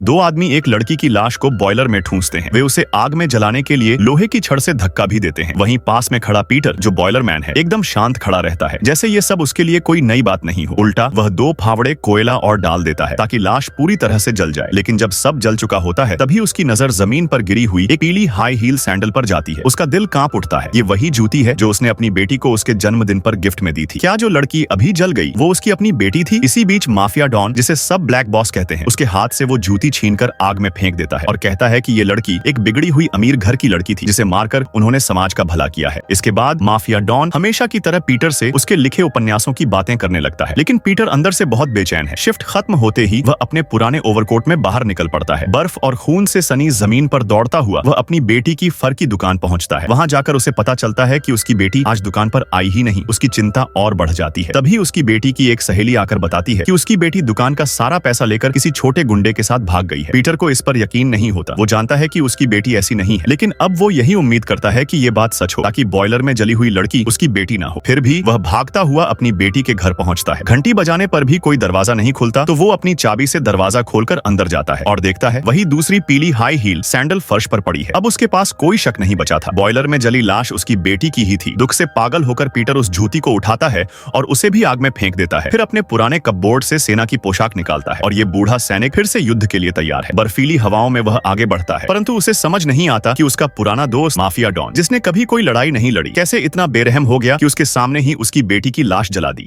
दो आदमी एक लड़की की लाश को बॉयलर में ठूंसते हैं। वे उसे आग में जलाने के लिए लोहे की छड़ से धक्का भी देते हैं। वहीं पास में खड़ा पीटर, जो बॉयलर मैन है, एकदम शांत खड़ा रहता है, जैसे ये सब उसके लिए कोई नई बात नहीं हो। उल्टा वह 2 फावड़े कोयला और डाल देता है ताकि लाश पूरी तरह से जल जाए। लेकिन जब सब जल चुका होता है, तभी उसकी नजर जमीन पर गिरी हुई एक पीली हाई हील सैंडल पर जाती है। उसका दिल कांप उठता है। ये वही जूती है जो उसने अपनी बेटी को उसके जन्मदिन पर गिफ्ट में दी थी। क्या जो लड़की अभी जल गई वो उसकी अपनी बेटी थी? इसी बीच माफिया डॉन, जिसे सब ब्लैक बॉस कहते हैं, उसके हाथ से वो जूती छीनकर आग में फेंक देता है और कहता है कि ये लड़की एक बिगड़ी हुई अमीर घर की लड़की थी, जिसे मारकर उन्होंने समाज का भला किया है। इसके बाद माफिया डॉन हमेशा की तरह पीटर से उसके लिखे उपन्यासों की बातें करने लगता है। लेकिन पीटर अंदर से बहुत बेचैन है। शिफ्ट खत्म होते ही वह अपने पुराने ओवरकोट में बाहर निकल पड़ता है। बर्फ और खून से सनी जमीन पर दौड़ता हुआ वह अपनी बेटी की फर की दुकान पहुंचता है। वहां जाकर उसे पता चलता है कि उसकी बेटी आज दुकान पर आई ही नहीं। उसकी चिंता और बढ़ जाती है। तभी उसकी बेटी की एक सहेली आकर बताती है कि उसकी बेटी दुकान का सारा पैसा लेकर किसी छोटे गुंडे के साथ भाग गई है। पीटर को इस पर यकीन नहीं होता। वो जानता है कि उसकी बेटी ऐसी नहीं है, लेकिन अब वो यही उम्मीद करता है कि ये बात सच हो, ताकि बॉयलर में जली हुई लड़की उसकी बेटी ना हो। फिर भी वह भागता हुआ अपनी बेटी के घर पहुंचता है। घंटी बजाने पर भी कोई दरवाजा नहीं खुलता, तो वो अपनी चाबी से दरवाजा खोलकर अंदर जाता है और देखता है वही दूसरी पीली हाई हील सैंडल फर्श पर पड़ी है। अब उसके पास कोई शक नहीं बचा था। बॉयलर में जली लाश उसकी बेटी की ही थी। दुख से पागल होकर पीटर उस जूती को उठाता है और उसे भी आग में फेंक देता है। फिर अपने पुराने कपबोर्ड से सेना की पोशाक निकालता है और ये बूढ़ा सैनिक फिर से युद्ध के लिए तैयार है। बर्फीली हवाओं में वह आगे बढ़ता है, परंतु उसे समझ नहीं आता कि उसका पुराना दोस्त माफिया डॉन, जिसने कभी कोई लड़ाई नहीं लड़ी, कैसे इतना बेरहम हो गया कि उसके सामने ही उसकी बेटी की लाश जला दी।